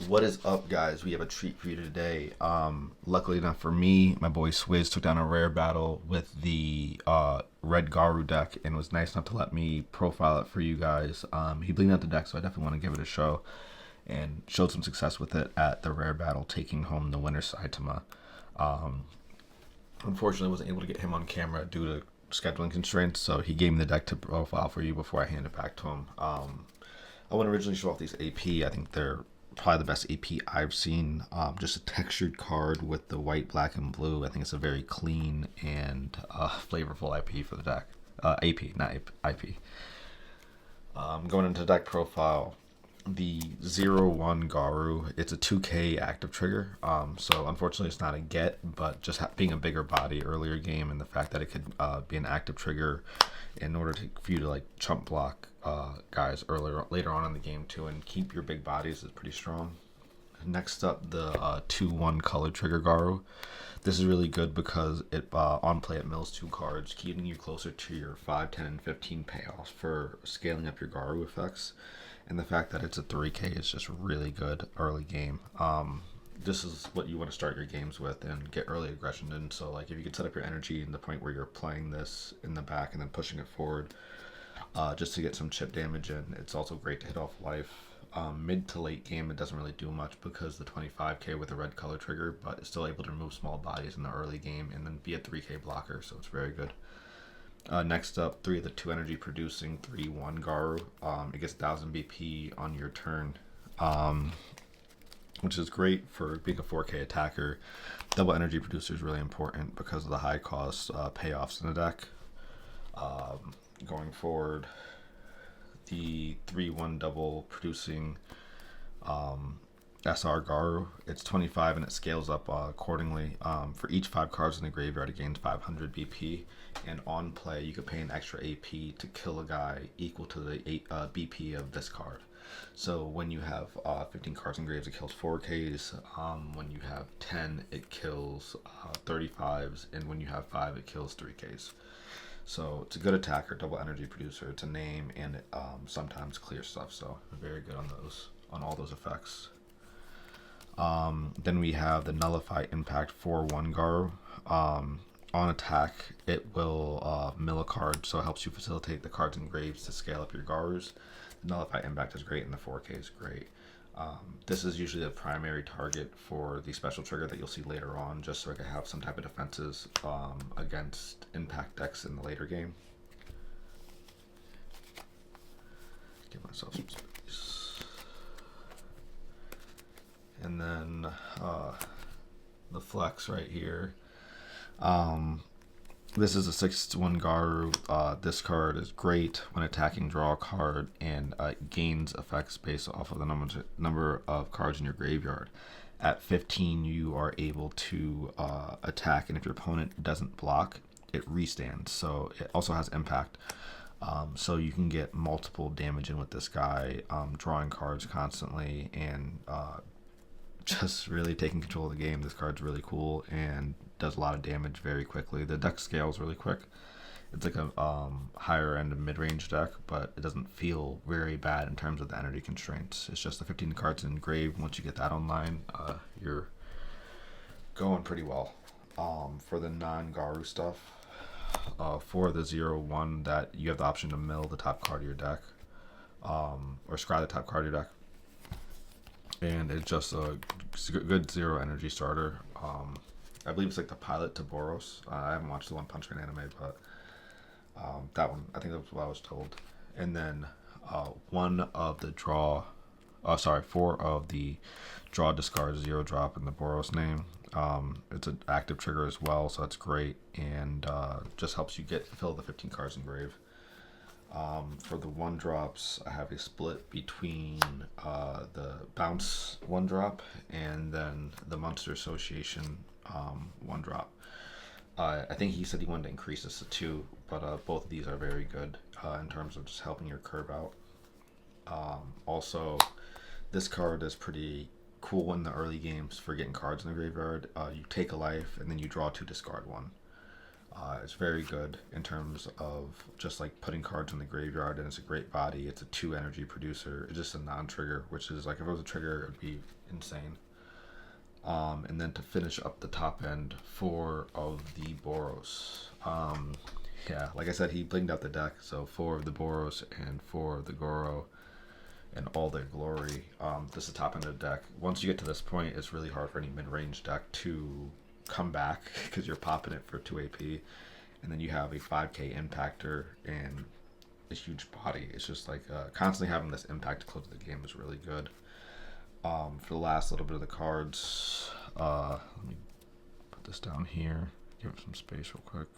What is up, guys? We have a treat for you today. Luckily enough for me, my boy Swizz took down a rare battle with the red Garou deck and was nice enough to let me profile it for you guys. He bleeding out the deck, so I definitely want to give it a show, and showed some success with it at the rare battle, taking home the winner Saitama. Um, Unfortunately, wasn't able to get him on camera due to scheduling constraints, so he gave me the deck to profile for you before I hand it back to him. I want to originally show off these AP. I think they're probably the best AP I've seen. Just a textured card with the white, black, and blue. I think it's a very clean and flavorful IP for the deck. AP, not IP. Going into deck profile, the 0-1 Garou, it's a 2K active trigger. So unfortunately it's not a get, but just being a bigger body earlier game and the fact that it could be an active trigger in order for you to like chump block guys later on in the game too and keep your big bodies is pretty strong. Next up, the 2-1 color trigger Garou. This is really good because it on play it mills 2 cards, keeping you closer to your 5, 10, and 15 payoffs for scaling up your Garou effects. And the fact that it's a 3K is just really good early game. This is what you want to start your games with and get early aggression in. So like if you could set up your energy in the point where you're playing this in the back and then pushing it forward, just to get some chip damage in. It's also great to hit off life. Mid to late game, it doesn't really do much because the 25k with a red color trigger, but it's still able to remove small bodies in the early game and then be a 3k blocker, so it's very good. Next up, 3 of the 2 energy producing 3-1 Garou. It gets 1000 BP on your turn, which is great for being a 4k attacker. Double energy producer is really important because of the high cost payoffs in the deck. Going forward, the 3-1 double producing SR Garou. It's 25 and it scales up accordingly. For each 5 cards in the graveyard, it gains 500 BP. And on play, you could pay an extra AP to kill a guy equal to the BP of this card. So when you have 15 cards in graves, it kills 4Ks. When you have 10, it kills 35s. And when you have 5, it kills 3Ks. So it's a good attacker, double energy producer. It's a name, and it sometimes clears stuff. So very good on all those effects. Then we have the Nullify Impact 4-1 Garou. On attack, it will mill a card, so it helps you facilitate the cards in graves to scale up your Garus. The Nullify Impact is great, and the 4K is great. This is usually the primary target for the special trigger that you'll see later on, just so I can have some type of defenses against impact decks in the later game. Give myself some space. And then the flex right here. This is a 6-1 Garou. This card is great when attacking, draw a card, and gains effects based off of the number of cards in your graveyard. At 15, you are able to attack, and if your opponent doesn't block, it restands. So it also has impact. So you can get multiple damage in with this guy, drawing cards constantly, and just really taking control of the game. This card's really cool and does a lot of damage very quickly. The deck scales really quick. It's like a higher end of mid-range deck, but it doesn't feel very bad in terms of the energy constraints. It's just the 15 cards in grave. Once you get that online, you're going pretty well. For the non-Garou stuff, for the 0-1, that you have the option to mill the top card of your deck, or scry the top card of your deck. And it's just a good 0 energy starter. I believe it's like the pilot to Boros. I haven't watched the One Punch Man anime, but that one, I think that's what I was told. And then 4 of the draw discard 0 drop in the Boros name. It's an active trigger as well, so that's great, and just helps you fill the 15 cards in grave. For the 1-drops, I have a split between the bounce 1-drop and then the Monster Association 1-drop. I think he said he wanted to increase this to 2, but both of these are very good in terms of just helping your curve out. Also, this card is pretty cool in the early games for getting cards in the graveyard. You take a life and then you draw 2, discard 1. It's very good in terms of just like putting cards in the graveyard, and it's a great body. It's a 2 energy producer. It's just a non-trigger, which is like if it was a trigger, it would be insane. And then to finish up the top end, 4 of the Boros. Yeah, like I said, he blinged out the deck, so 4 of the Boros and 4 of the Goro and all their glory. This is the top end of the deck. Once you get to this point, it's really hard for any mid-range deck to come back because you're popping it for 2 AP, and then you have a 5k impactor and a huge body. It's just like constantly having this impact to close the game is really good. For the last little bit of the cards, let me put this down here, give it some space real quick.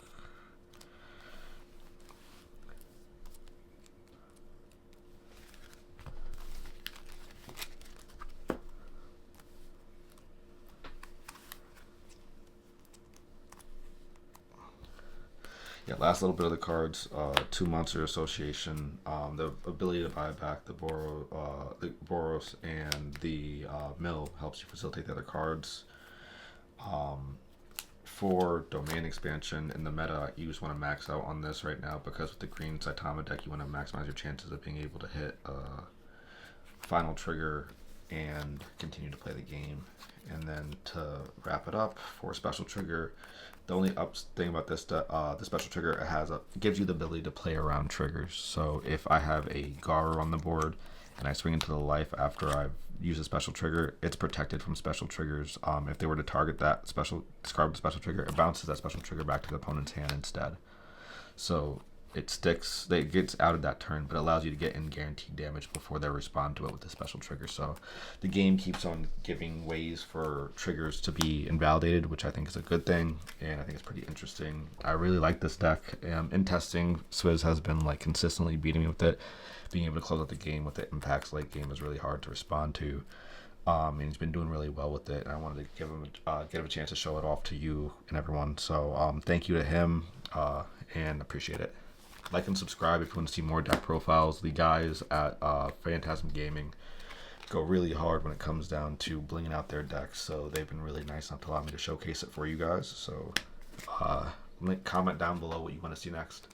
Yeah, last little bit of the cards. 2 Monster Association. The ability to buy back the the Boros and the Mill helps you facilitate the other cards. 4 Domain Expansion. In the meta, you just want to max out on this right now because with the green Saitama deck, you want to maximize your chances of being able to hit final trigger and continue to play the game. And then to wrap it up, for special trigger, the only thing about this, the special trigger, it gives you the ability to play around triggers. So if I have a Garou on the board and I swing into the life after I've used a special trigger, it's protected from special triggers. If they were to target that discard the special trigger, it bounces that special trigger back to the opponent's hand instead. So it sticks, it gets out of that turn, but it allows you to get in guaranteed damage before they respond to it with the special trigger. So the game keeps on giving ways for triggers to be invalidated, which I think is a good thing, and I think it's pretty interesting. I really like this deck. In testing, Swizz has been like consistently beating me with it. Being able to close out the game with the impacts late game is really hard to respond to. And he's been doing really well with it, and I wanted to give him a chance to show it off to you and everyone. So thank you to him, and appreciate it. Like and subscribe if you want to see more deck profiles. The guys at Phantasm Gaming go really hard when it comes down to blinging out their decks, so they've been really nice enough to allow me to showcase it for you guys. So comment down below what you want to see next.